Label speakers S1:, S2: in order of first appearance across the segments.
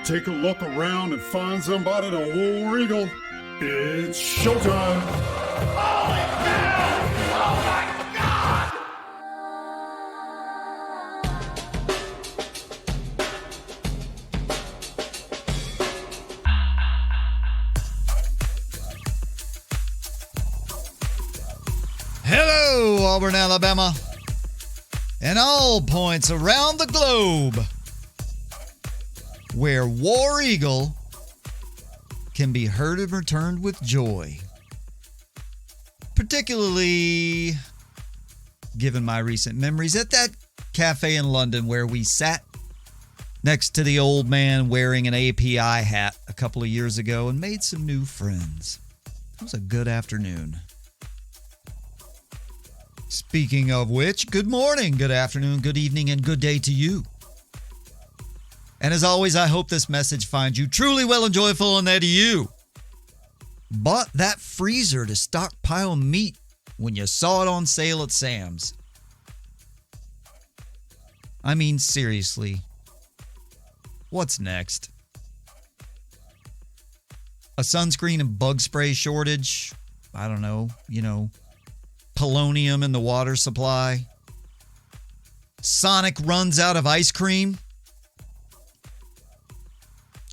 S1: take a look around and find somebody to war eagle. It's showtime.
S2: Holy cow! Oh my God!
S3: Hello, Auburn, Alabama, and all points around the globe where War Eagle can be heard and returned with joy. Particularly given my recent memories at that cafe in London where we sat next to the old man wearing an API hat a couple of years ago and made some new friends. It was a good afternoon. Speaking of which, good morning, good afternoon, good evening, and good day to you. And as always, I hope this message finds you truly well and joyful, and that you bought that freezer to stockpile meat when you saw it on sale at Sam's. I mean, seriously, what's next? A sunscreen and bug spray shortage? I don't know, polonium in the water supply. Sonic runs out of ice cream.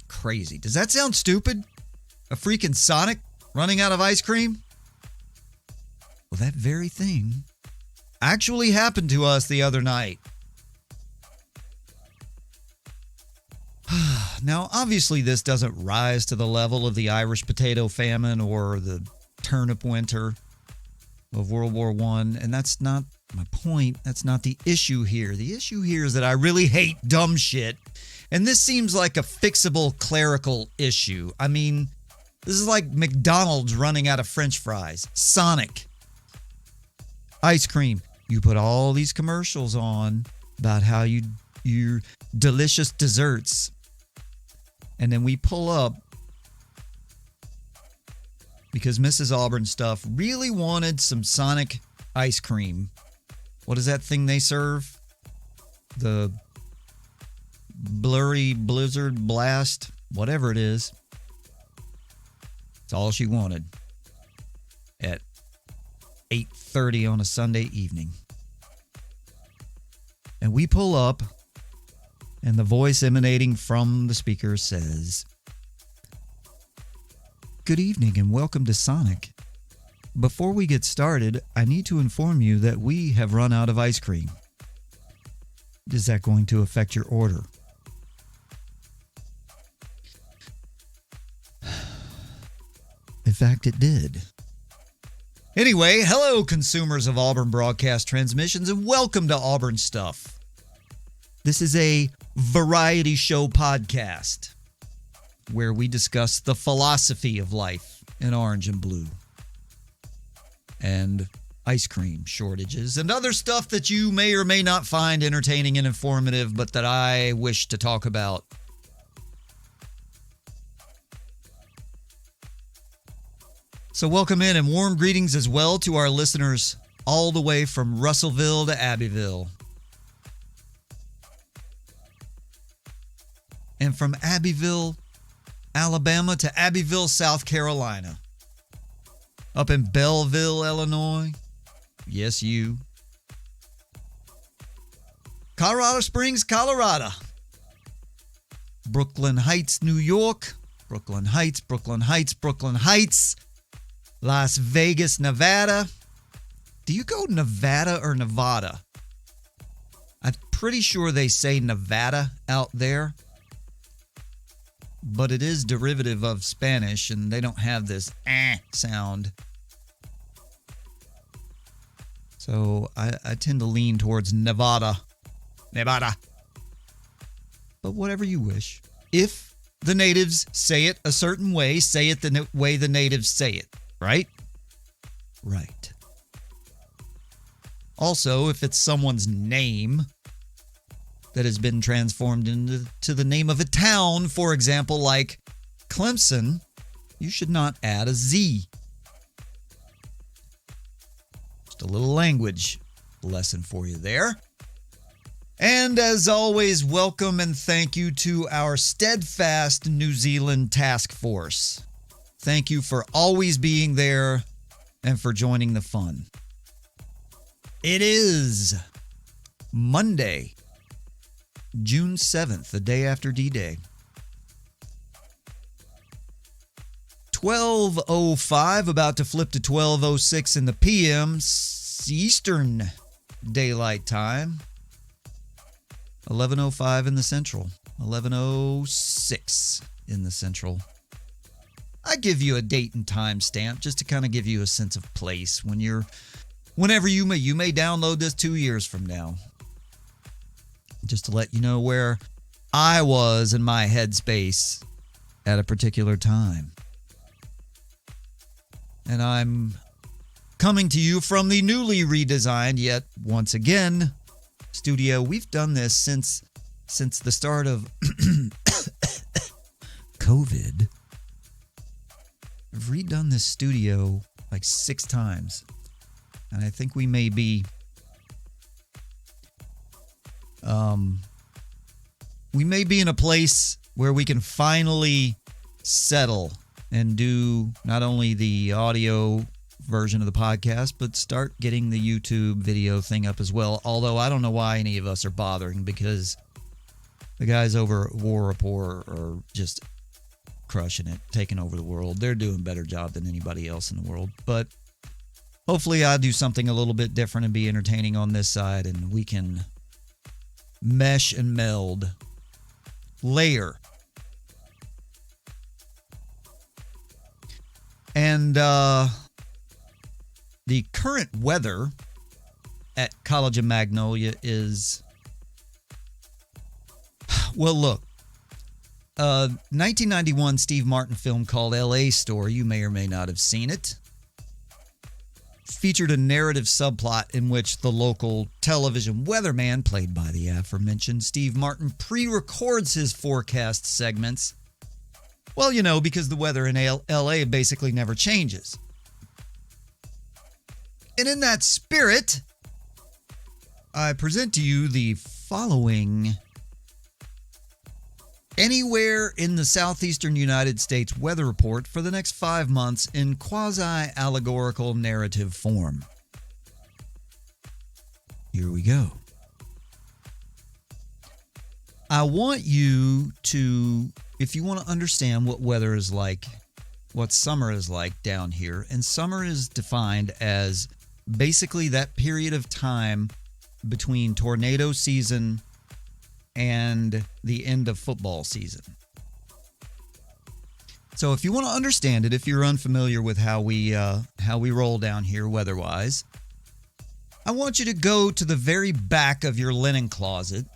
S3: Crazy. Does that sound stupid? A freaking Sonic running out of ice cream? Well, that very thing actually happened to us the other night. Now, obviously, this doesn't rise to the level of the Irish potato famine or the turnip winter of World War I, and that's not my point. That's not the issue here. The issue here is that I really hate dumb shit, and this seems like a fixable clerical issue. I mean, this is like McDonald's running out of French fries. Sonic. Ice cream. You put all these commercials on about how your delicious desserts, and then we pull up because Mrs. Auburn stuff really wanted some Sonic ice cream. What is that thing they serve? The blurry blizzard blast, whatever it is. It's all she wanted at 8:30 on a Sunday evening. And we pull up, and the voice emanating from the speaker says, "Good evening and welcome to Sonic. Before we get started, I need to inform you that we have run out of ice cream. Is that going to affect your order?" In fact, it did. Anyway, hello consumers of Auburn Broadcast Transmissions and welcome to Auburn Stuff. This is a variety show podcast where we discuss the philosophy of life in orange and blue, and ice cream shortages, and other stuff that you may or may not find entertaining and informative, but that I wish to talk about. So welcome in and warm greetings as well to our listeners all the way from Russellville to Abbeville. And from Abbeville, Alabama to Abbeville, South Carolina. Up in Belleville, Illinois. Yes, you. Colorado Springs, Colorado. Brooklyn Heights, New York. Brooklyn Heights, Brooklyn Heights, Brooklyn Heights. Las Vegas, Nevada. Do you go Nevada or Nevada? I'm pretty sure they say Nevada out there. But it is derivative of Spanish, and they don't have this sound. So I tend to lean towards Nevada. Nevada. But whatever you wish. If the natives say it a certain way, say it the way the natives say it. Right? Right. Also, if it's someone's name that has been transformed into the name of a town, for example, like Clemson, you should not add a Z. Just a little language lesson for you there. And as always, welcome and thank you to our steadfast New Zealand task force. Thank you for always being there and for joining the fun. It is Monday, June 7th, the day after D-Day. 12:05, about to flip to 12:06 in the PM, Eastern Daylight Time. 11:05 in the Central. 11:06 in the Central. I give you a date and time stamp just to kind of give you a sense of place whenever you may download this 2 years from now. Just to let you know where I was in my headspace at a particular time. And I'm coming to you from the newly redesigned, yet once again, studio. We've done this since the start of COVID. I've redone this studio like 6 times. And I think we may be in a place where we can finally settle and do not only the audio version of the podcast, but start getting the YouTube video thing up as well. Although I don't know why any of us are bothering, because the guys over at War Report are just crushing it, taking over the world. They're doing a better job than anybody else in the world. But hopefully I'll do something a little bit different and be entertaining on this side, and we can mesh and meld, layer. And the current weather at College of Magnolia is, well, look, 1991 Steve Martin film called L.A. Story, you may or may not have seen it, featured a narrative subplot in which the local television weatherman, played by the aforementioned Steve Martin, pre-records his forecast segments. Well, you know, because the weather in L.A. basically never changes. And in that spirit, I present to you the following anywhere in the southeastern United States weather report for the next 5 months in quasi-allegorical narrative form. Here we go. I want you to, if you want to understand what weather is like, what summer is like down here, and summer is defined as basically that period of time between tornado season and the end of football season. So if you want to understand it, if you're unfamiliar with how we roll down here weather-wise, I want you to go to the very back of your linen closet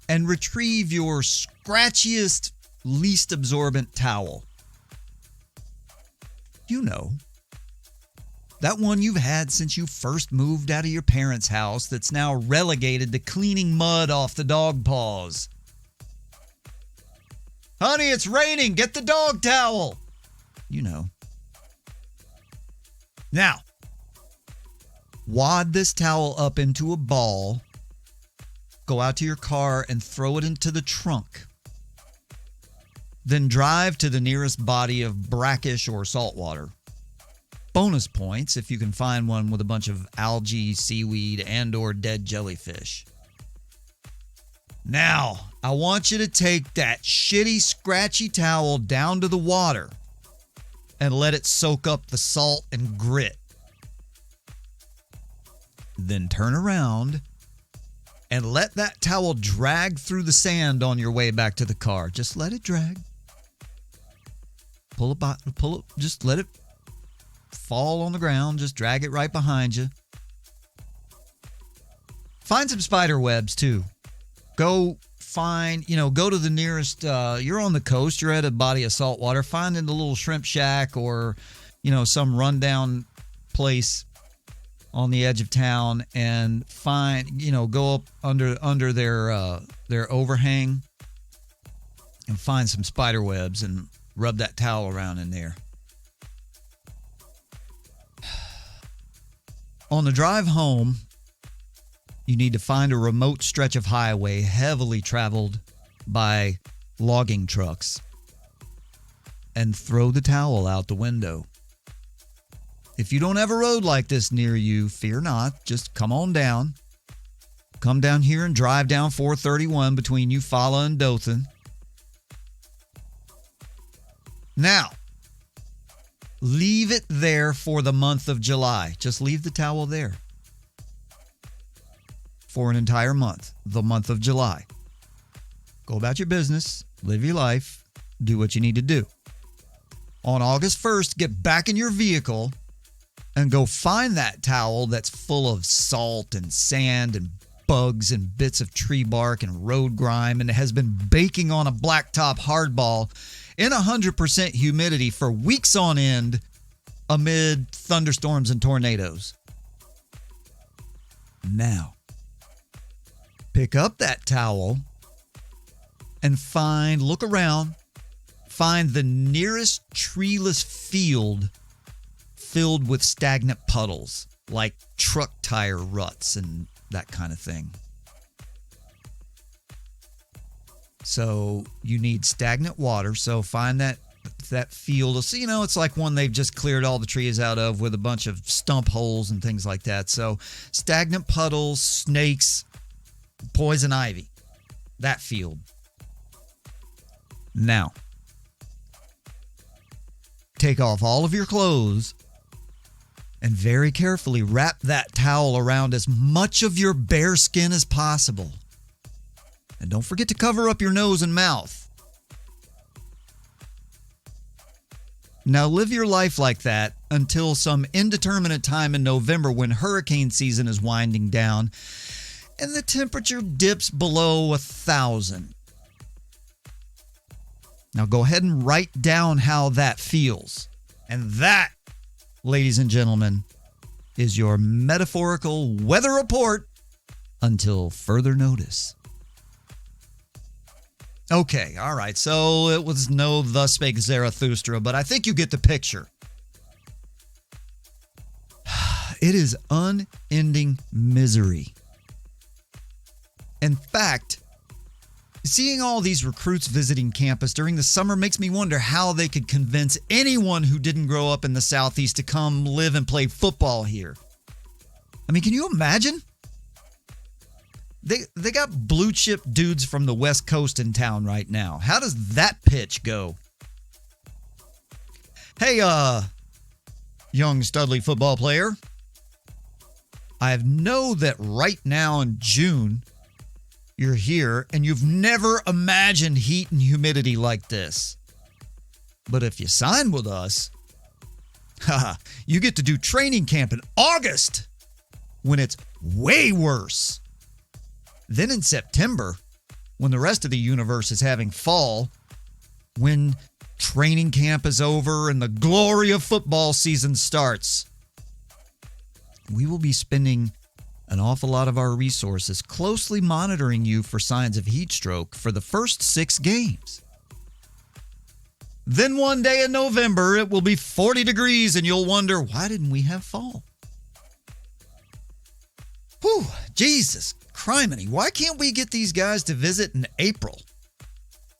S3: and retrieve your scratchiest, least absorbent towel. You know, that one you've had since you first moved out of your parents' house that's now relegated to cleaning mud off the dog paws. Honey, it's raining. Get the dog towel. You know. Now, wad this towel up into a ball, go out to your car and throw it into the trunk. Then drive to the nearest body of brackish or salt water. Bonus points if you can find one with a bunch of algae, seaweed, and or dead jellyfish. Now, I want you to take that shitty, scratchy towel down to the water and let it soak up the salt and grit. Then turn around and let that towel drag through the sand on your way back to the car. Just let it drag. Pull it, just let it fall on the ground. Just drag it right behind you. Find some spider webs too. Go to the nearest, you're on the coast, you're at a body of salt water, find in the little shrimp shack or, some rundown place on the edge of town and go up under their overhang and find some spider webs and rub that towel around in there. On the drive home, You need to find a remote stretch of highway heavily traveled by logging trucks and throw the towel out the window. If you don't have a road like this near you, fear not. Just come on down. Come down here and drive down 431 between Eufaula and Dothan. Now, leave it there for the month of July. Just leave the towel there for an entire month, the month of July. Go about your business, live your life, do what you need to do. On August 1st, get back in your vehicle and go find that towel that's full of salt and sand and bugs and bits of tree bark and road grime and has been baking on a blacktop hardball in 100% humidity for weeks on end amid thunderstorms and tornadoes. Now, pick up that towel and look around, find the nearest treeless field filled with stagnant puddles, like truck tire ruts and that kind of thing. So you need stagnant water. So find that field. So, it's like one they've just cleared all the trees out of with a bunch of stump holes and things like that. So stagnant puddles, snakes, poison ivy, that field. Now, take off all of your clothes and very carefully wrap that towel around as much of your bare skin as possible. And don't forget to cover up your nose and mouth. Now live your life like that until some indeterminate time in November when hurricane season is winding down and the temperature dips below 1,000. Now go ahead and write down how that feels. And that, ladies and gentlemen, is your metaphorical weather report until further notice. Okay, all right, so it was no thus spake Zarathustra, but I think you get the picture. It is unending misery. In fact, seeing all these recruits visiting campus during the summer makes me wonder how they could convince anyone who didn't grow up in the Southeast to come live and play football here. I mean, can you imagine? They got blue chip dudes from the West Coast in town right now. How does that pitch go? Hey, young Studley football player. I know that right now in June, you're here and you've never imagined heat and humidity like this. But if you sign with us, you get to do training camp in August when it's way worse. Then in September, when the rest of the universe is having fall, when training camp is over and the glory of football season starts, we will be spending an awful lot of our resources closely monitoring you for signs of heat stroke for the first 6 games. Then one day in November, it will be 40 degrees and you'll wonder, why didn't we have fall? Whew, Jesus criminy, why can't we get these guys to visit in April?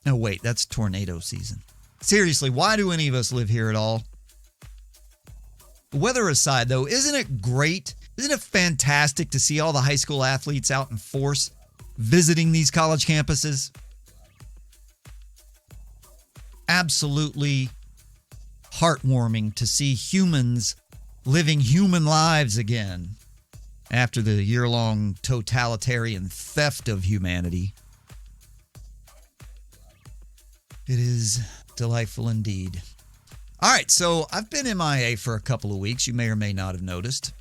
S3: No, wait, that's tornado season. Seriously, why do any of us live here at all? Weather aside, though, isn't it great? Isn't it fantastic to see all the high school athletes out in force visiting these college campuses? Absolutely heartwarming to see humans living human lives again after the year-long totalitarian theft of humanity. It is delightful indeed. All right, so I've been MIA for a couple of weeks. You may or may not have noticed.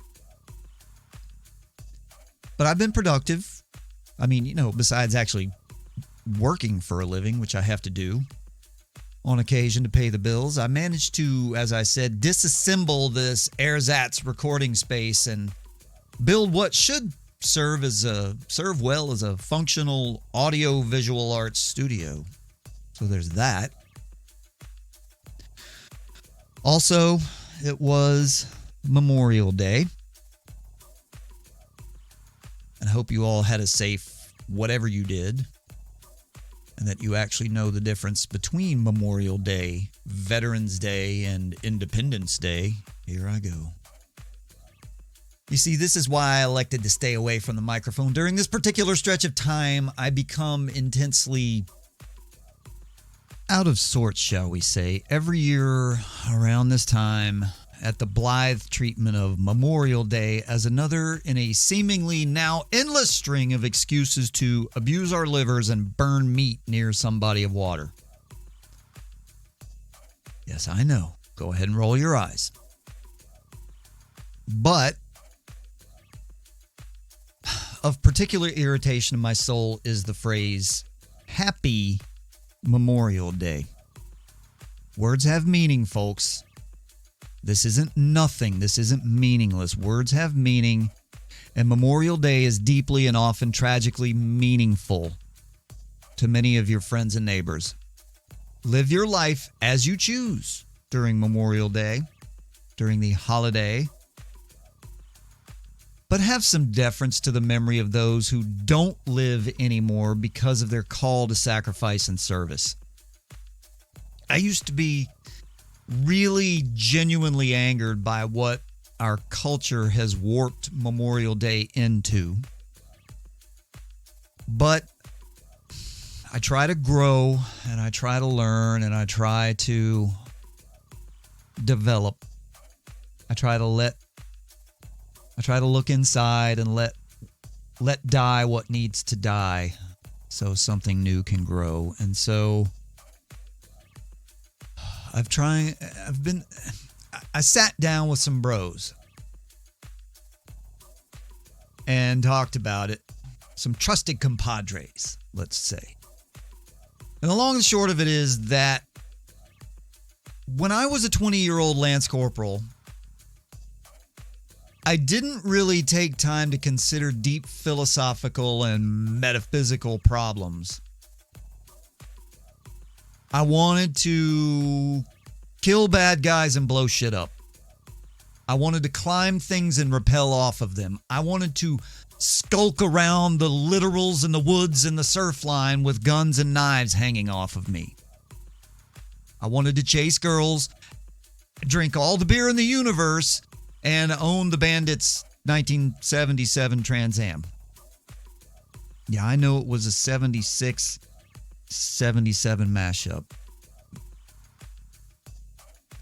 S3: But I've been productive. I mean, besides actually working for a living, which I have to do on occasion to pay the bills, I managed to, as I said, disassemble this ersatz recording space and build what should serve well as a functional audio visual arts studio. So there's that. Also, it was Memorial Day. And I hope you all had a safe whatever you did, and that you actually know the difference between Memorial Day, Veterans Day, and Independence Day. Here I go. You see, this is why I elected to stay away from the microphone. During this particular stretch of time, I become intensely out of sorts, shall we say. Every year around this time, at the blithe treatment of Memorial Day as another in a seemingly now endless string of excuses to abuse our livers and burn meat near some body of water. Yes, I know. Go ahead and roll your eyes. But of particular irritation in my soul is the phrase, Happy Memorial Day. Words have meaning, folks. This isn't nothing. This isn't meaningless. Words have meaning, and Memorial Day is deeply and often tragically meaningful to many of your friends and neighbors. Live your life as you choose during Memorial Day, during the holiday, but have some deference to the memory of those who don't live anymore because of their call to sacrifice and service. I used to be really genuinely angered by what our culture has warped Memorial Day into. But I try to grow, and I try to learn, and I try to develop. I try to look inside and let die what needs to die so something new can grow. And so I sat down with some bros and talked about it. Some trusted compadres, let's say. And the long and short of it is that when I was a 20-year-old Lance Corporal, I didn't really take time to consider deep philosophical and metaphysical problems. I wanted to kill bad guys and blow shit up. I wanted to climb things and rappel off of them. I wanted to skulk around the littorals and the woods and the surf line with guns and knives hanging off of me. I wanted to chase girls, drink all the beer in the universe, and own the Bandit's 1977 Trans Am. Yeah, I know it was a 76-77 mashup.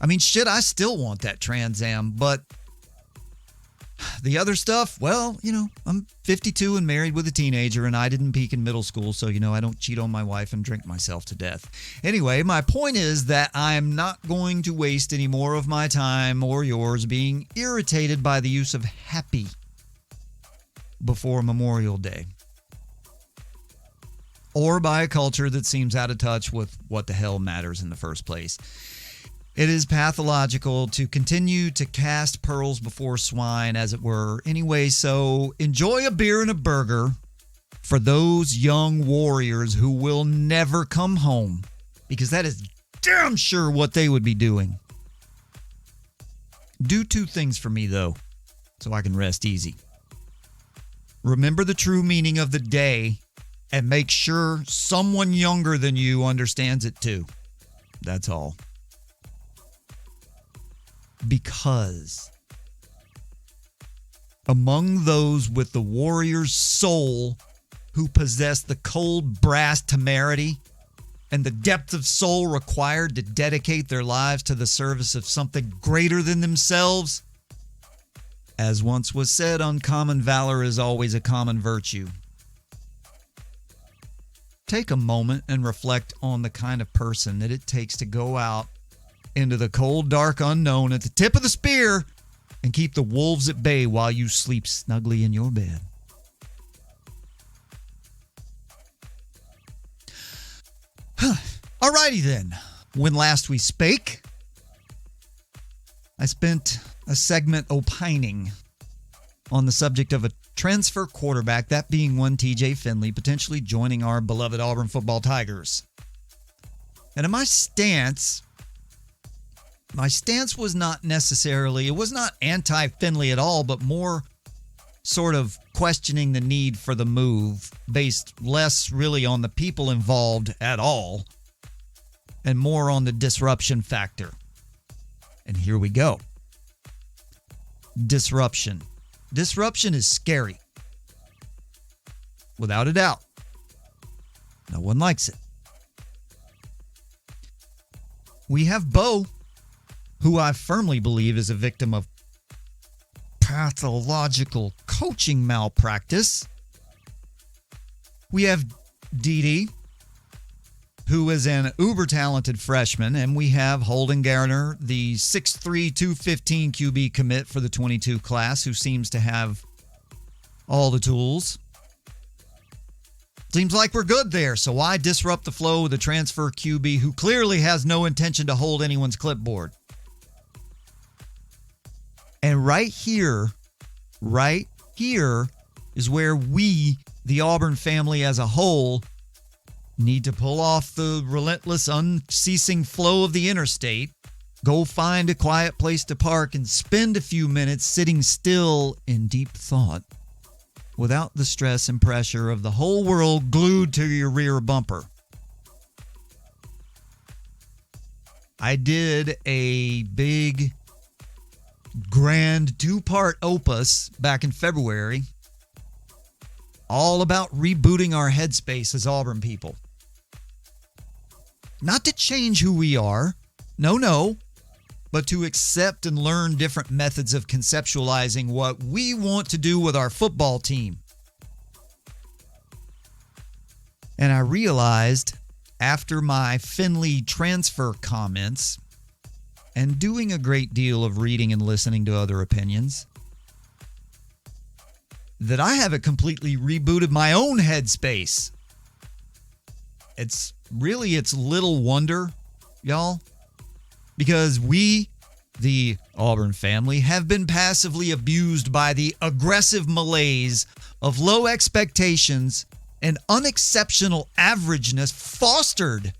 S3: I mean, shit, I still want that Trans Am, but the other stuff, well, I'm 52 and married with a teenager, and I didn't peak in middle school, so, I don't cheat on my wife and drink myself to death. Anyway, my point is that I'm not going to waste any more of my time or yours being irritated by the use of happy before Memorial Day, or by a culture that seems out of touch with what the hell matters in the first place. It is pathological to continue to cast pearls before swine, as it were. Anyway, so enjoy a beer and a burger for those young warriors who will never come home, because that is damn sure what they would be doing. Do two things for me, though, so I can rest easy. Remember the true meaning of the day, and make sure someone younger than you understands it too. That's all. Because among those with the warrior's soul who possess the cold brass temerity and the depth of soul required to dedicate their lives to the service of something greater than themselves, as once was said, uncommon valor is always a common virtue. Take a moment and reflect on the kind of person that it takes to go out into the cold, dark unknown at the tip of the spear and keep the wolves at bay while you sleep snugly in your bed. Alrighty then. When last we spake, I spent a segment opining on the subject of a transfer quarterback, that being one TJ Finley, potentially joining our beloved Auburn football Tigers. And in my stance was not necessarily, it was not anti-Finley at all, but more sort of questioning the need for the move, based less really on the people involved at all and more on the disruption factor. And here we go. Disruption. Disruption is scary. Without a doubt. No one likes it. We have Bo, who I firmly believe is a victim of pathological coaching malpractice. We have Dee Dee, who is an uber-talented freshman, and we have Holden Garner, the 6'3", 215 QB commit for the 22 class, who seems to have all the tools. Seems like we're good there, so why disrupt the flow with a transfer QB who clearly has no intention to hold anyone's clipboard? And right here is where we, the Auburn family as a whole, need to pull off the relentless, unceasing flow of the interstate, go find a quiet place to park, and spend a few minutes sitting still in deep thought without the stress and pressure of the whole world glued to your rear bumper. I did a big, grand 2-part opus back in February all about rebooting our headspace as Auburn people. Not to change who we are, no, but to accept and learn different methods of conceptualizing what we want to do with our football team. And I realized after my Finley transfer comments and doing a great deal of reading and listening to other opinions, that I haven't completely rebooted my own headspace. It's little wonder, y'all, because we, the Auburn family, have been passively abused by the aggressive malaise of low expectations and unexceptional averageness fostered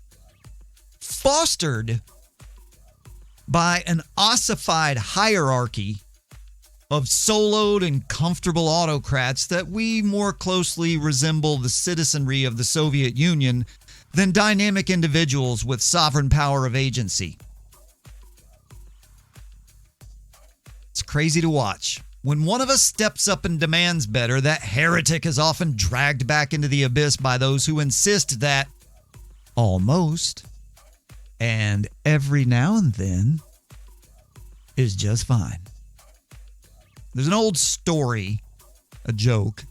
S3: by an ossified hierarchy of soloed and comfortable autocrats that we more closely resemble the citizenry of the Soviet Union than dynamic individuals with sovereign power of agency. It's crazy to watch. When one of us steps up and demands better, that heretic is often dragged back into the abyss by those who insist that almost and every now and then is just fine. There's an old story, a joke,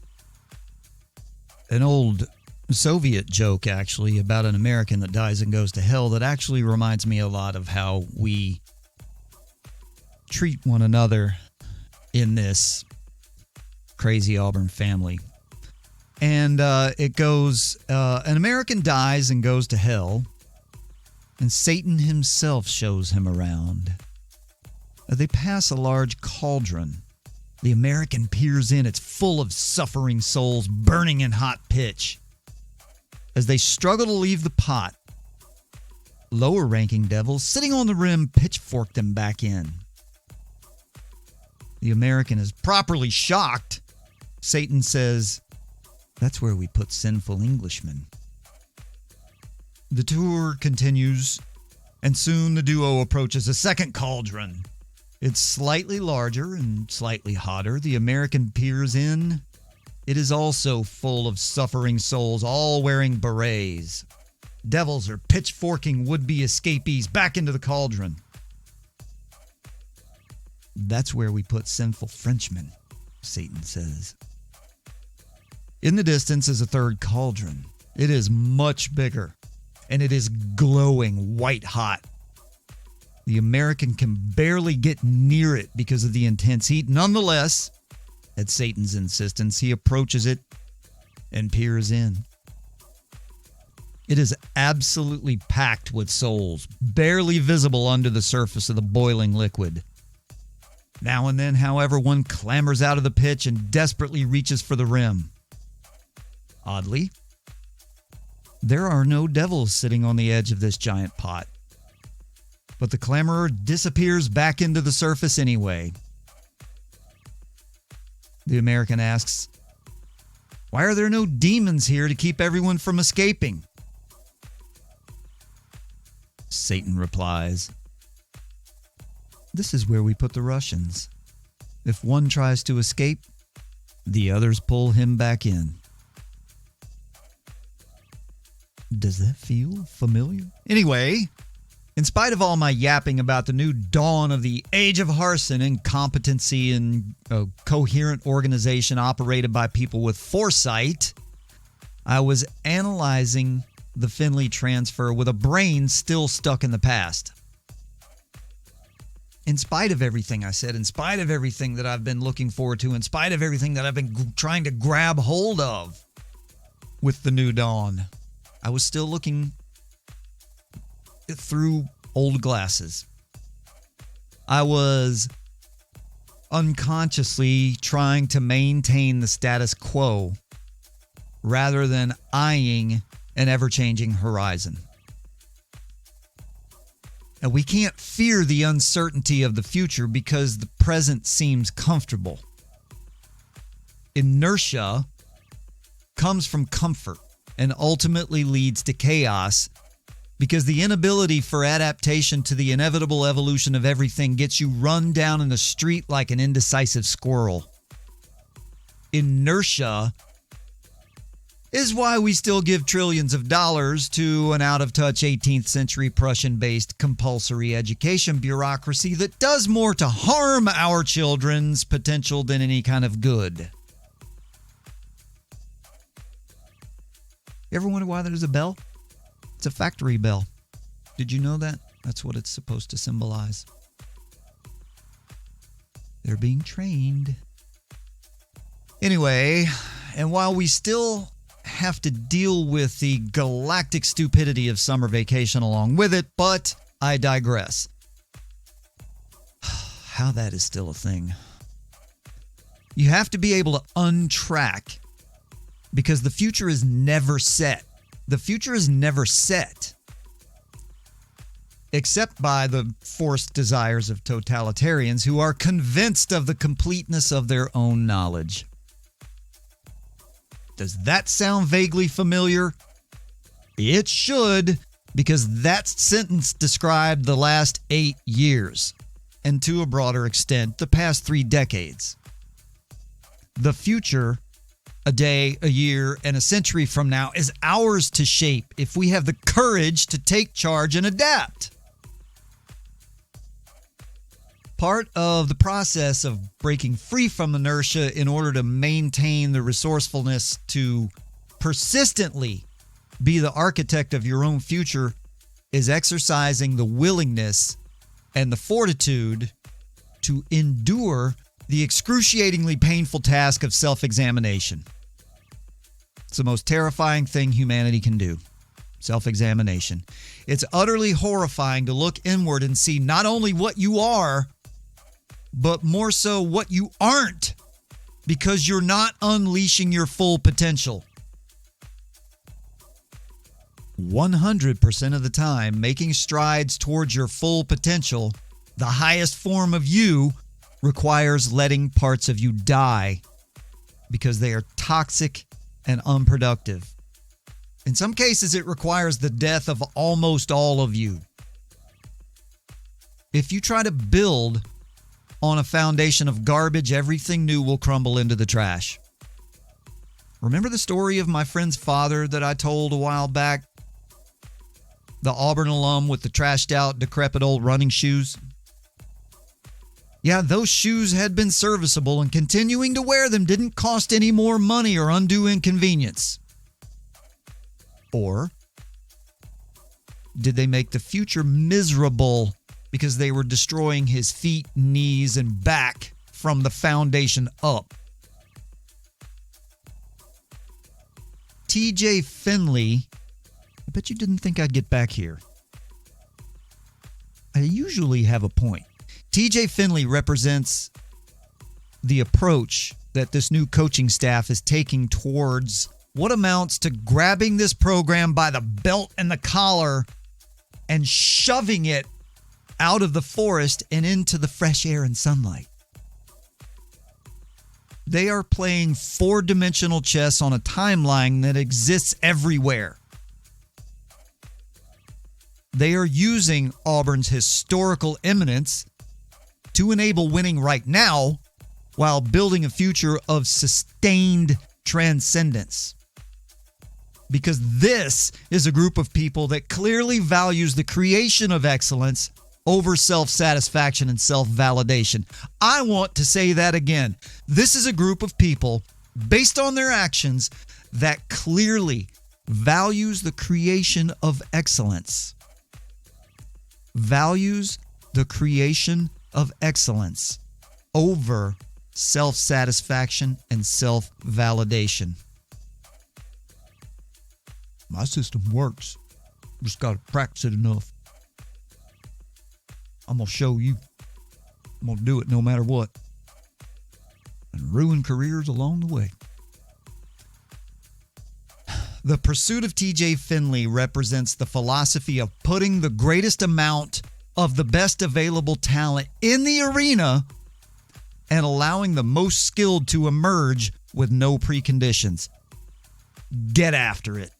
S3: an old Soviet joke, actually, about an American that dies and goes to hell that actually reminds me a lot of how we treat one another in this crazy Auburn family. And it goes, an American dies and goes to hell, and Satan himself shows him around. They pass a large cauldron. The American peers in. It's full of suffering souls burning in hot pitch. As they struggle to leave the pot, lower-ranking devils sitting on the rim pitchfork them back in. The American is properly shocked. Satan says, "That's where we put sinful Englishmen." The tour continues, and soon the duo approaches a second cauldron. It's slightly larger and slightly hotter. The American peers in. It is also full of suffering souls, all wearing berets. Devils are pitchforking would-be escapees back into the cauldron. "That's where we put sinful Frenchmen," Satan says. In the distance is a third cauldron. It is much bigger, and it is glowing white hot. The American can barely get near it because of the intense heat. Nonetheless, at Satan's insistence, he approaches it and peers in. It is absolutely packed with souls, barely visible under the surface of the boiling liquid. Now and then, however, one clambers out of the pitch and desperately reaches for the rim. Oddly, there are no devils sitting on the edge of this giant pot. But the clamberer disappears back into the surface anyway. The American asks, Why are there no demons here to keep everyone from escaping? Satan replies, this is where we put the Russians. If one tries to escape, the others pull him back in. Does that feel familiar? Anyway, in spite of all my yapping about the new dawn of the age of Harsin, incompetency, and a coherent organization operated by people with foresight, I was analyzing the Finley transfer with a brain still stuck in the past. In spite of everything I said, in spite of everything that I've been looking forward to, in spite of everything that I've been trying to grab hold of with the new dawn, I was still looking through old glasses. I was unconsciously trying to maintain the status quo rather than eyeing an ever-changing horizon. And we can't fear the uncertainty of the future because the present seems comfortable. Inertia comes from comfort and ultimately leads to chaos because the inability for adaptation to the inevitable evolution of everything gets you run down in the street like an indecisive squirrel. Inertia is why we still give trillions of dollars to an out-of-touch 18th century Prussian-based compulsory education bureaucracy that does more to harm our children's potential than any kind of good. You ever wonder why there's a bell? It's a factory bell. Did you know that? That's what it's supposed to symbolize. They're being trained. Anyway, and while we still have to deal with the galactic stupidity of summer vacation along with it, but I digress. How that is still a thing. You have to be able to untrack because the future is never set. The future is never set. Except by the forced desires of totalitarians who are convinced of the completeness of their own knowledge. Does that sound vaguely familiar? It should, because that sentence described the last 8 years, and to a broader extent, the past 3 decades. The future, a day, a year, and a century from now, is ours to shape if we have the courage to take charge and adapt. Part of the process of breaking free from inertia in order to maintain the resourcefulness to persistently be the architect of your own future is exercising the willingness and the fortitude to endure the excruciatingly painful task of self-examination. It's the most terrifying thing humanity can do. Self-examination. It's utterly horrifying to look inward and see not only what you are, but more so what you aren't, because you're not unleashing your full potential. 100% of the time, making strides towards your full potential, the highest form of you, requires letting parts of you die because they are toxic and unproductive. In some cases, it requires the death of almost all of you. If you try to build on a foundation of garbage, everything new will crumble into the trash. Remember the story of my friend's father that I told a while back? The Auburn alum with the trashed out, decrepit old running shoes? Yeah, those shoes had been serviceable, and continuing to wear them didn't cost any more money or undue inconvenience. Or did they make the future miserable because they were destroying his feet, knees, and back from the foundation up? T.J. Finley, I bet you didn't think I'd get back here. I usually have a point. T.J. Finley represents the approach that this new coaching staff is taking towards what amounts to grabbing this program by the belt and the collar and shoving it out of the forest and into the fresh air and sunlight. They are playing four-dimensional chess on a timeline that exists everywhere. They are using Auburn's historical eminence to enable winning right now while building a future of sustained transcendence. Because this is a group of people that clearly values the creation of excellence over self-satisfaction and self-validation. I want to say that again. This is a group of people, based on their actions, that clearly values the creation of excellence. Values the creation of excellence over self-satisfaction and self-validation. My system works. Just got to practice it enough. I'm going to show you. I'm going to do it no matter what. And ruin careers along the way. The pursuit of TJ Finley represents the philosophy of putting the greatest amount of the best available talent in the arena and allowing the most skilled to emerge with no preconditions. Get after it.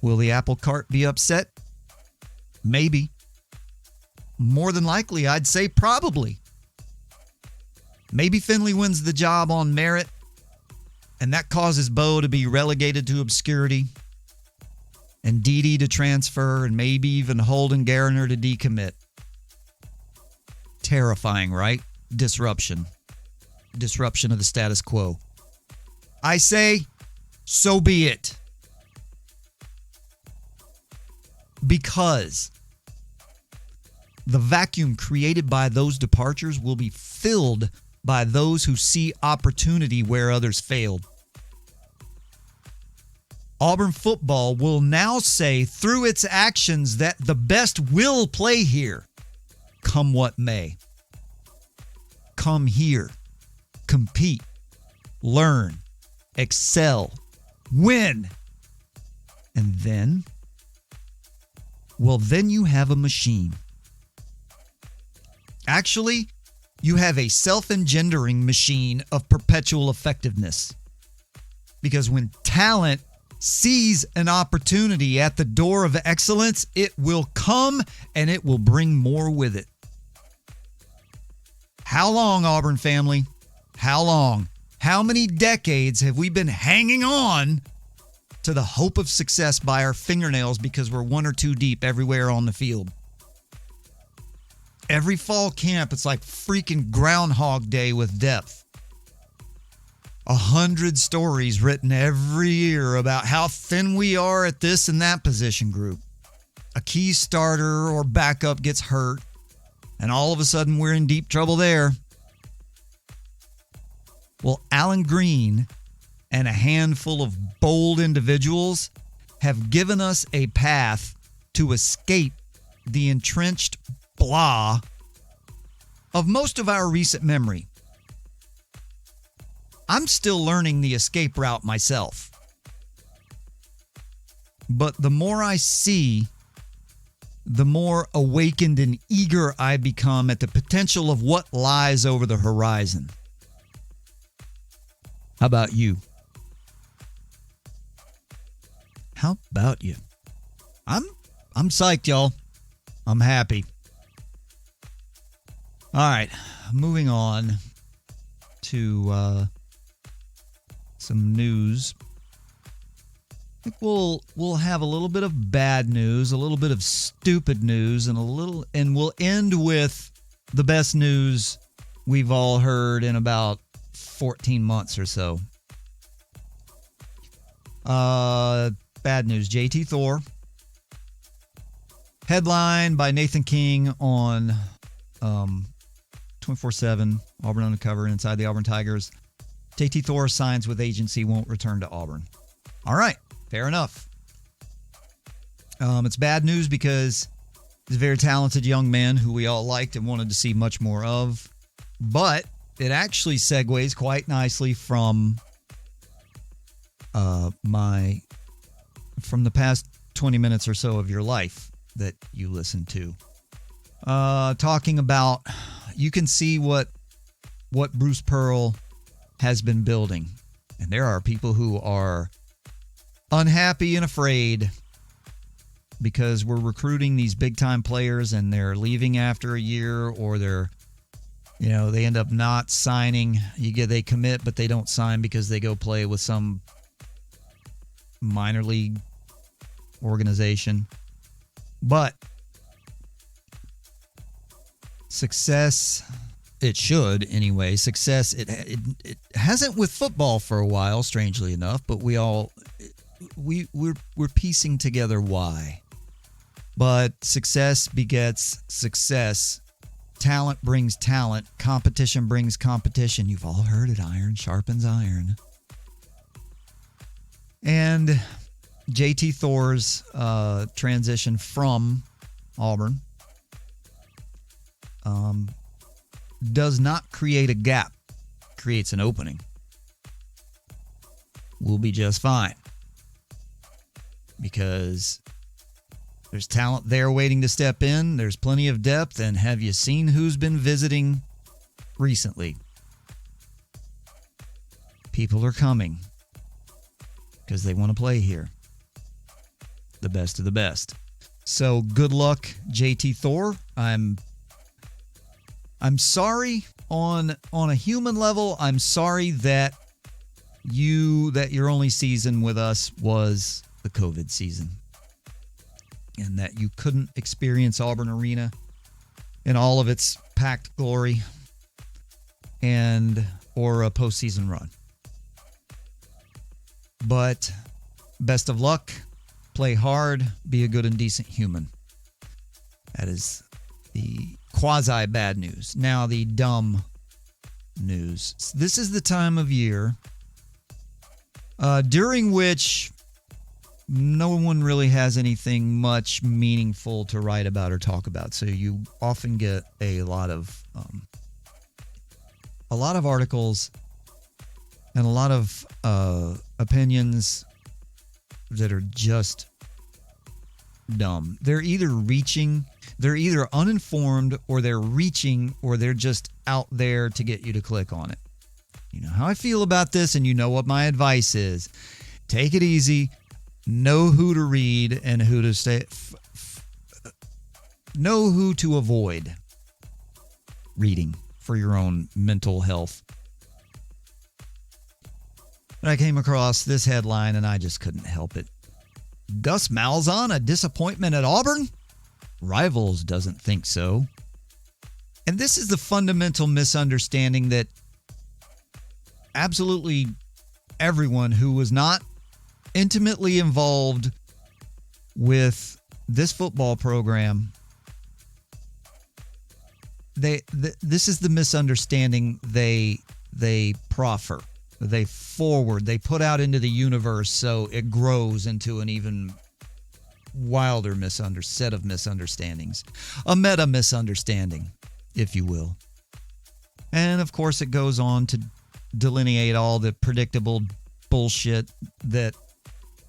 S3: Will the apple cart be upset? Maybe. More than likely, I'd say probably. Maybe Finley wins the job on merit, and that causes Bo to be relegated to obscurity, and Dede to transfer, and maybe even Holden Garner to decommit. Terrifying, right? Disruption. Disruption of the status quo. I say, so be it. Because the vacuum created by those departures will be filled by those who see opportunity where others failed. Auburn football will now say through its actions that the best will play here, come what may. Come here, compete, learn, excel, win. And then, well, then you have a machine. Actually, you have a self-engendering machine of perpetual effectiveness. Because when talent sees an opportunity at the door of excellence, it will come and it will bring more with it. How long, Auburn family? How long? How many decades have we been hanging on to the hope of success by our fingernails because we're one or two deep everywhere on the field? Every fall camp, it's like freaking Groundhog Day with depth. 100 stories written every year about how thin we are at this and that position group. A key starter or backup gets hurt, and all of a sudden we're in deep trouble there. Well, Alan Greene and a handful of bold individuals have given us a path to escape the entrenched blah of most of our recent memory. I'm still learning the escape route myself. But the more I see, the more awakened and eager I become at the potential of what lies over the horizon. How about you? How about you? I'm psyched, y'all. I'm happy. All right, moving on to some news. I think we'll have a little bit of bad news, a little bit of stupid news, and we'll end with the best news we've all heard in about 14 months or so. Bad news. JT Thor. Headline by Nathan King on 24/7, Auburn Undercover, Inside the Auburn Tigers. JT Thor signs with agency, won't return to Auburn. All right, fair enough. It's bad news because he's a very talented young man who we all liked and wanted to see much more of. But it actually segues quite nicely from from the past 20 minutes or so of your life that you listened to. Talking about, you can see what what Bruce Pearl has been building. And there are people who are unhappy and afraid because we're recruiting these big-time players and they're leaving after a year, or they end up not signing. They commit, but they don't sign because they go play with some minor league organization. But success, it should anyway. Success, it hasn't with football for a while, strangely enough, but we're piecing together why. But success begets success. Talent brings talent. Competition brings competition. You've all heard it. Iron sharpens iron. And JT Thor's transition from Auburn does not create a gap. Creates an opening. We'll be just fine. Because there's talent there waiting to step in. There's plenty of depth. And have you seen who's been visiting recently? People are coming because they want to play here. The best of the best. So good luck, JT Thor. I'm sorry on a human level. I'm sorry that your only season with us was the COVID season, and that you couldn't experience Auburn Arena in all of its packed glory or a postseason run. But best of luck. Play hard. Be a good and decent human. That is the quasi-bad news. Now the dumb news. This is the time of year during which no one really has anything much meaningful to write about or talk about. So you often get a lot of articles and a lot of opinions that are just dumb. They're either uninformed, or they're reaching, or they're just out there to get you to click on it. You know how I feel about this, and you know what my advice is. Take it easy. Know who to read and who to stay. Know who to avoid reading for your own mental health. But I came across this headline and I just couldn't help it. Gus Malzahn, a disappointment at Auburn? Rivals doesn't think so. And this is the fundamental misunderstanding that absolutely everyone who was not intimately involved with this football program, this is the misunderstanding they proffer. They put out into the universe so it grows into an even wilder set of misunderstandings. A meta misunderstanding, if you will. And of course it goes on to delineate all the predictable bullshit that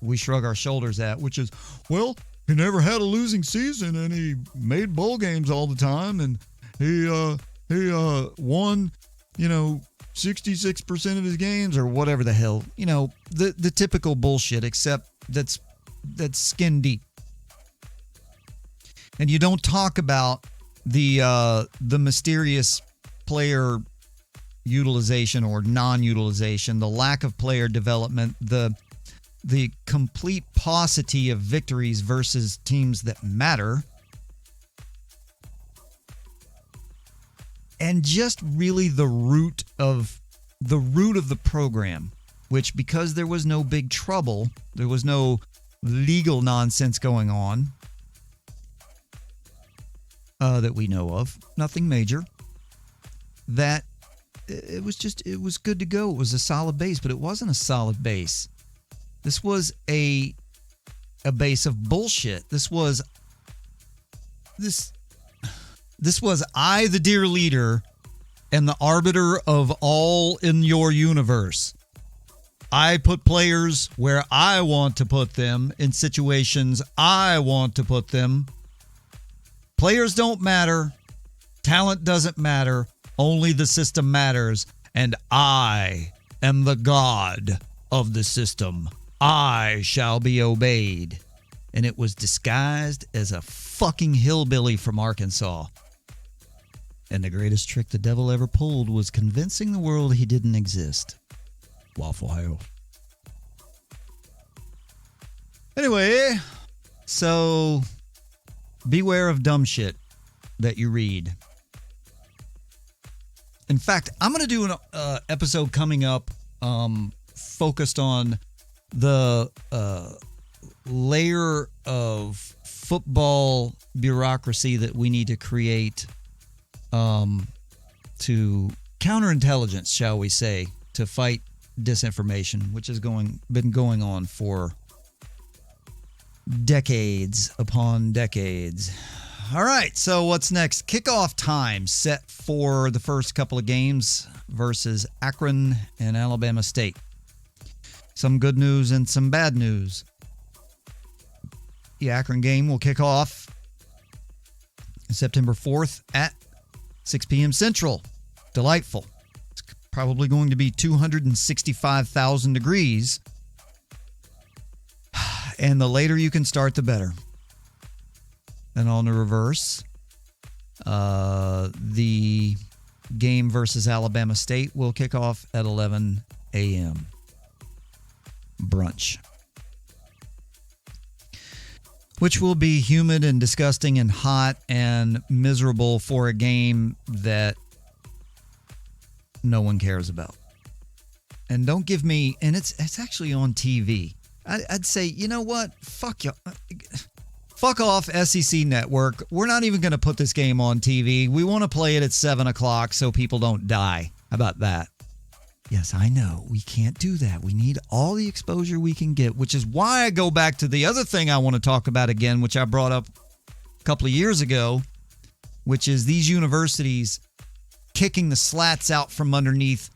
S3: we shrug our shoulders at, which is, well, he never had a losing season and he made bowl games all the time and he won, 66% of his games or whatever the hell, the typical bullshit, except that's skin deep. And you don't talk about the mysterious player utilization or non-utilization, the lack of player development, the complete paucity of victories versus teams that matter. And just really the root of the program, which, because there was no big trouble, there was no legal nonsense going on that we know of, nothing major, that it was good to go. It was a solid base, but it wasn't a solid base. This was a base of bullshit. This was I, the dear leader, and the arbiter of all in your universe. I put players where I want to put them, in situations I want to put them. Players don't matter. Talent doesn't matter. Only the system matters, and I am the god of the system. I shall be obeyed. And it was disguised as a fucking hillbilly from Arkansas. And the greatest trick the devil ever pulled was convincing the world he didn't exist. Waffle House. Anyway, so beware of dumb shit that you read. In fact, I'm going to do an episode coming up focused on the layer of football bureaucracy that we need to create to counterintelligence, shall we say, to fight disinformation, which has been going on for decades upon decades. All right, so what's next? Kickoff time set for the first couple of games versus Akron and Alabama State. Some good news and some bad news. The Akron game will kick off September 4th at 6 p.m. Central. Delightful. It's probably going to be 265,000 degrees. And the later you can start, the better. And on the reverse, the game versus Alabama State will kick off at 11 a.m. Brunch. Which will be humid and disgusting and hot and miserable for a game that no one cares about. And don't give me, and it's actually on TV. I'd say, you know what? Fuck you. Fuck off, SEC Network. We're not even going to put this game on TV. We want to play it at 7 o'clock so people don't die. How about that? Yes, I know. We can't do that. We need all the exposure we can get, which is why I go back to the other thing I want to talk about again, which I brought up a couple of years ago, which is these universities kicking the slats out from underneath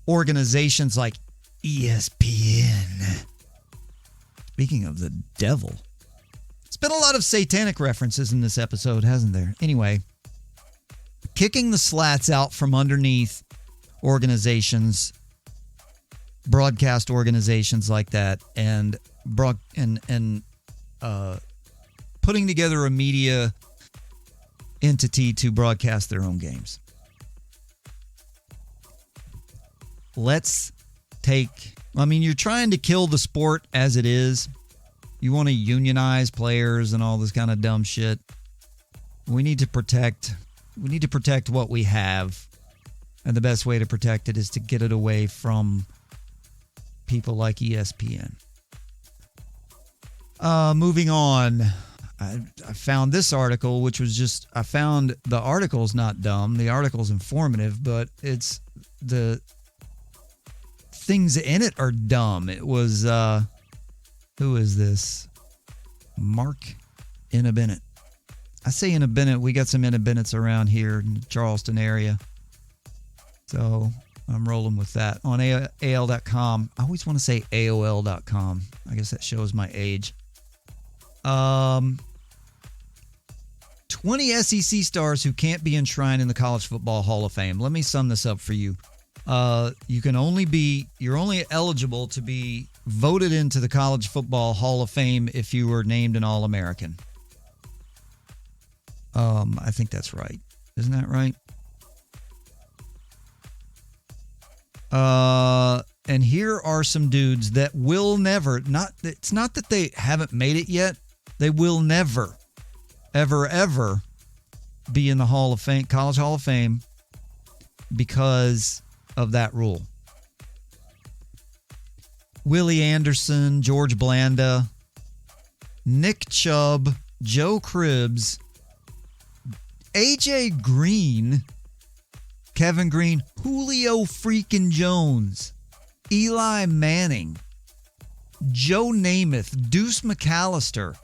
S3: organizations like ESPN. Speaking of the devil, it's been a lot of satanic references in this episode, hasn't there? Anyway, kicking the slats out from underneath organizations, broadcast organizations like that, and putting together a media entity to broadcast their own games. You're trying to kill the sport as it is. You want to unionize players and all this kind of dumb shit. We need to protect what we have. And the best way to protect it is to get it away from people like ESPN. Moving on. I found this article, which was I found the article's not dumb. The article's informative, but it's the things in it are dumb. It was, who is this? Mark Inna Bennett. I say Inna Bennett. We got some Inna Bennetts around here in the Charleston area. So I'm rolling with that. On AL.com. I always want to say AOL.com. I guess that shows my age. 20 SEC stars who can't be enshrined in the College Football Hall of Fame. Let me sum this up for you. You're only eligible to be voted into the College Football Hall of Fame if you were named an All-American. I think that's right. Isn't that right? And here are some dudes that will never, it's not that they haven't made it yet. They will never, ever, ever be in the Hall of Fame, College Hall of Fame, because of that rule. Willie Anderson, George Blanda, Nick Chubb, Joe Cribbs, AJ Greene, Kevin Greene, Julio freaking Jones, Eli Manning, Joe Namath, Deuce McAllister,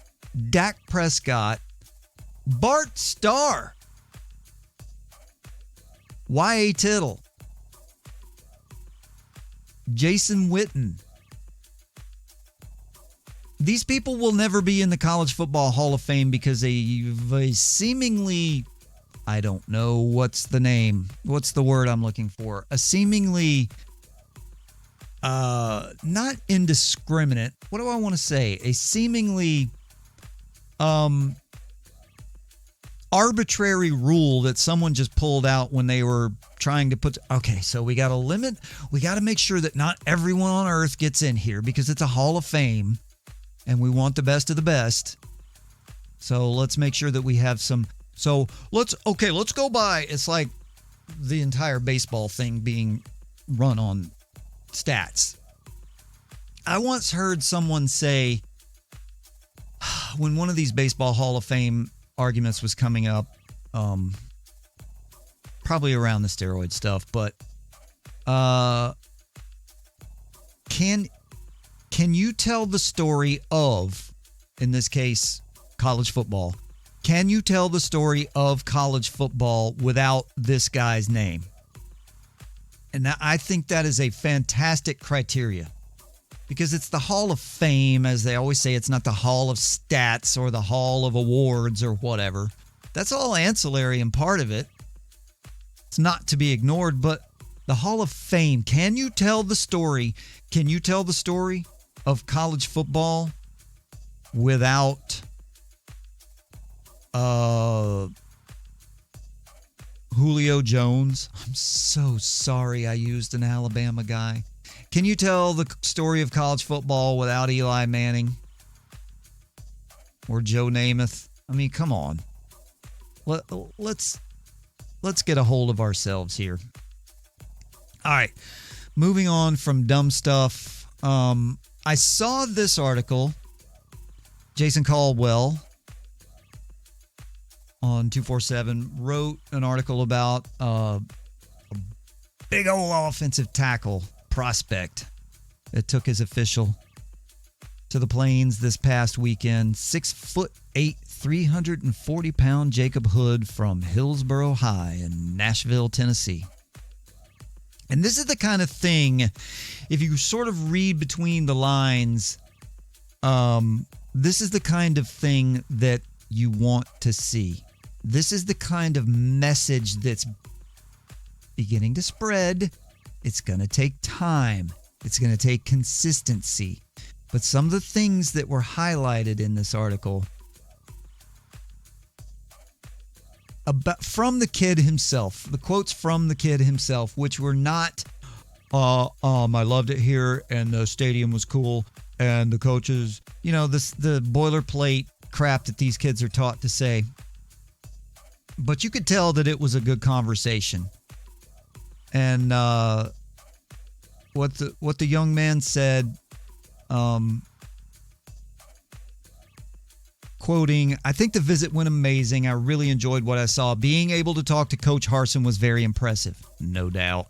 S3: Dak Prescott, Bart Starr, Y.A. Tittle, Jason Witten. These people will never be in the College Football Hall of Fame because they've seemingly, I don't know what's the name. What's the word I'm looking for? A seemingly not indiscriminate. What do I want to say? A seemingly arbitrary rule that someone just pulled out when they were trying to put. Okay, so we got to limit. We got to make sure that not everyone on earth gets in here because it's a Hall of Fame and we want the best of the best. So let's make sure that we have some. So let's go by. It's like the entire baseball thing being run on stats. I once heard someone say when one of these baseball Hall of Fame arguments was coming up, probably around the steroid stuff, but can you tell the story of, in this case, college football? Can you tell the story of college football without this guy's name? And I think that is a fantastic criteria because it's the Hall of Fame, as they always say. It's not the Hall of Stats or the Hall of Awards or whatever. That's all ancillary and part of it. It's not to be ignored, but the Hall of Fame. Can you tell the story? Can you tell the story of college football without Julio Jones? I'm so sorry I used an Alabama guy. Can you tell the story of college football without Eli Manning or Joe Namath? I mean, come on. Let's get a hold of ourselves here. All right. Moving on from dumb stuff. I saw this article. Jason Caldwell on 247 wrote an article about a big old offensive tackle prospect that took his official to the Plains this past weekend. 6'8", 340-pound Jacob Hood from Hillsboro High in Nashville, Tennessee. And this is the kind of thing, if you sort of read between the lines, this is the kind of thing that you want to see. This is the kind of message that's beginning to spread. It's going to take time. It's going to take consistency. But some of the things that were highlighted in this article from the kid himself, the quotes from the kid himself, which were not, I loved it here and the stadium was cool and the coaches, the boilerplate crap that these kids are taught to say. But you could tell that it was a good conversation. And what the young man said, quoting, "I think the visit went amazing. I really enjoyed what I saw. Being able to talk to Coach Harsin was very impressive." No doubt.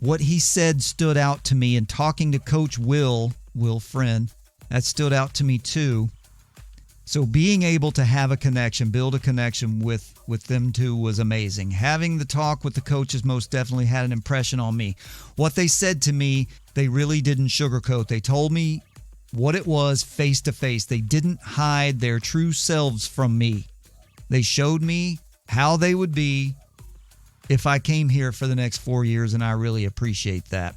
S3: What he said stood out to me, and talking to Coach Will Friend, that stood out to me too. So being able to have a connection, build a connection with them two was amazing. Having the talk with the coaches most definitely had an impression on me. What they said to me, they really didn't sugarcoat. They told me what it was face to face. They didn't hide their true selves from me. They showed me how they would be if I came here for the next 4 years, and I really appreciate that.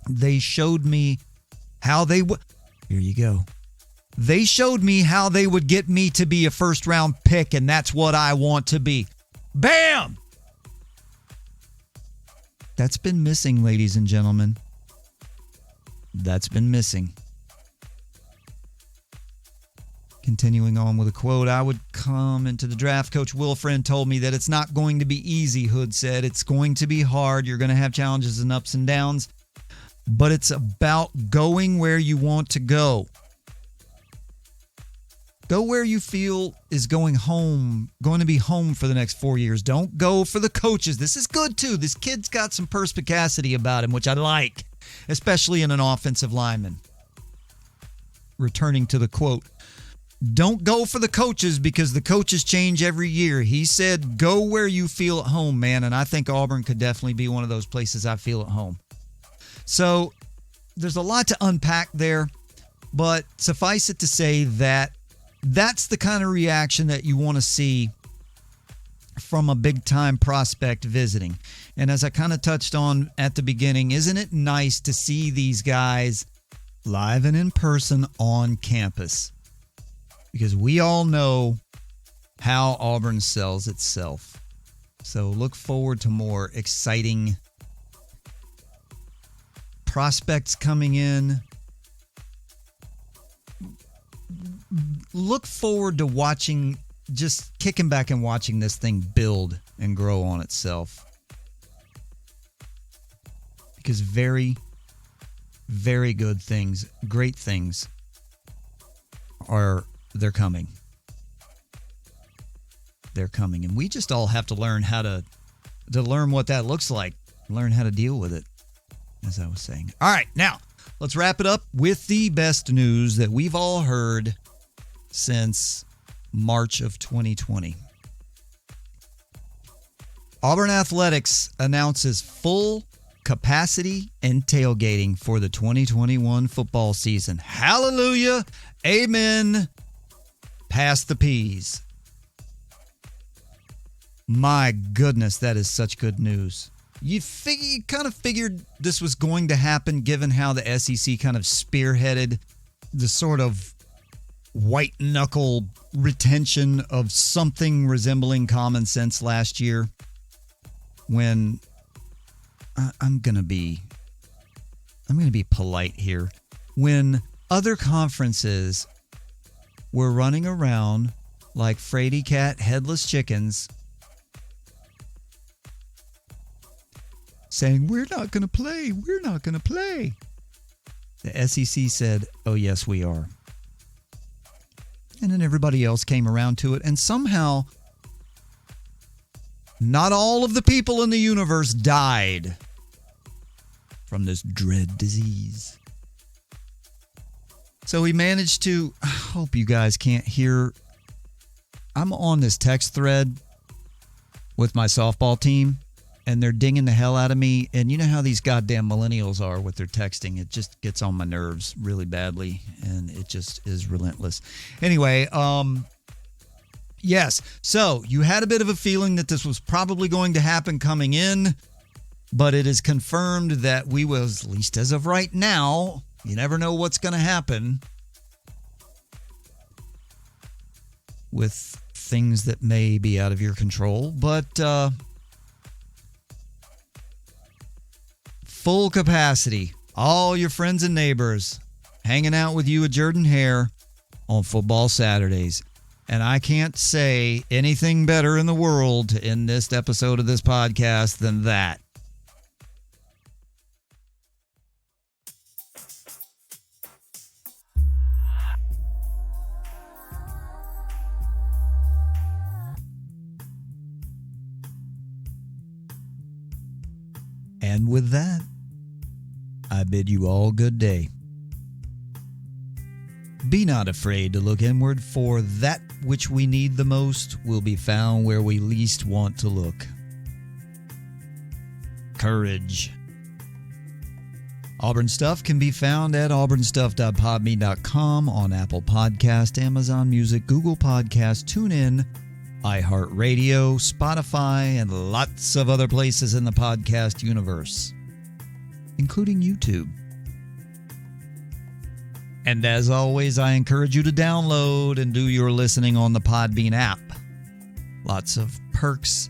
S3: They showed me how they would. Here you go. They showed me how they would get me to be a first-round pick, and that's what I want to be. Bam! That's been missing, ladies and gentlemen. That's been missing. Continuing on with a quote, "I would come into the draft. Coach Wilfriend told me that it's not going to be easy," Hood said. "It's going to be hard. You're going to have challenges and ups and downs, but it's about going where you want to go. Go where you feel is going to be home for the next 4 years. Don't go for the coaches." This is good, too. This kid's got some perspicacity about him, which I like, especially in an offensive lineman. Returning to the quote, "Don't go for the coaches because the coaches change every year." He said, "Go where you feel at home, man." And I think Auburn could definitely be one of those places I feel at home. So there's a lot to unpack there, but suffice it to say that That's the kind of reaction that you want to see from a big-time prospect visiting. And as I kind of touched on at the beginning, isn't it nice to see these guys live and in person on campus? Because we all know how Auburn sells itself. So look forward to more exciting prospects coming in. Look forward to watching, just kicking back and watching this thing build and grow on itself. Because very, very good things, great things they're coming. They're coming. And we just all have to learn how to learn what that looks like, learn how to deal with it, as I was saying. All right, now let's wrap it up with the best news that we've all heard since March of 2020. Auburn Athletics announces full capacity and tailgating for the 2021 football season. Hallelujah. Amen. Pass the peas. My goodness, that is such good news. You kind of figured this was going to happen given how the SEC kind of spearheaded the sort of white knuckle retention of something resembling common sense last year, when I'm going to be polite here. When other conferences were running around like fraidy cat headless chickens saying, we're not going to play. The SEC said, oh, yes, we are. And then everybody else came around to it. And somehow, not all of the people in the universe died from this dread disease. So we managed to, I hope you guys can't hear, I'm on this text thread with my softball team, and they're dinging the hell out of me. And you know how these goddamn millennials are with their texting. It just gets on my nerves really badly, and it just is relentless. Anyway, yes. So you had a bit of a feeling that this was probably going to happen coming in, but it is confirmed that we will, at least as of right now, you never know what's going to happen with things that may be out of your control, but full capacity, all your friends and neighbors hanging out with you at Jordan Hare on football Saturdays. And I can't say anything better in the world to end this episode of this podcast than that. And with that, I bid you all good day. Be not afraid to look inward, for that which we need the most will be found where we least want to look. Courage. Auburn Stuff can be found at auburnstuff.podme.com, on Apple Podcast, Amazon Music, Google Podcast, TuneIn, iHeartRadio, Spotify, and lots of other places in the podcast universe, including YouTube. And as always, I encourage you to download and do your listening on the Podbean app. Lots of perks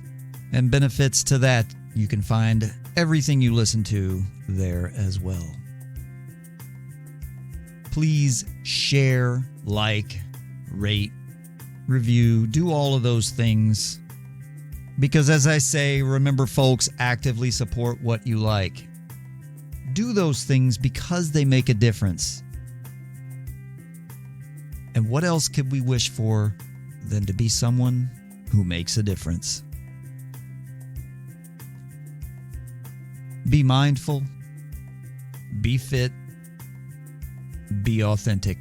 S3: and benefits to that. You can find everything you listen to there as well. Please share, like, rate, review, do all of those things. Because as I say, remember folks, actively support what you like. Do those things because they make a difference. And what else could we wish for than to be someone who makes a difference? Be mindful, be fit, be authentic.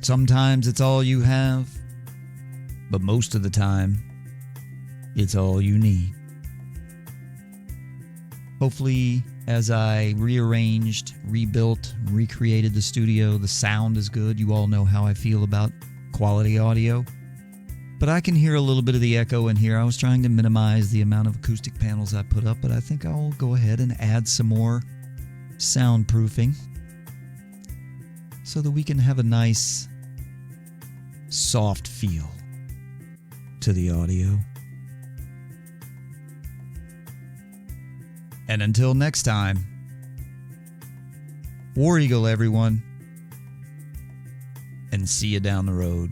S3: Sometimes it's all you have, but most of the time, it's all you need. Hopefully, as I rearranged, rebuilt, recreated the studio. The sound is good. You all know how I feel about quality audio. But I can hear a little bit of the echo in here. I was trying to minimize the amount of acoustic panels I put up, but I think I'll go ahead and add some more soundproofing so that we can have a nice, soft feel to the audio. And until next time, War Eagle, everyone, and see you down the road.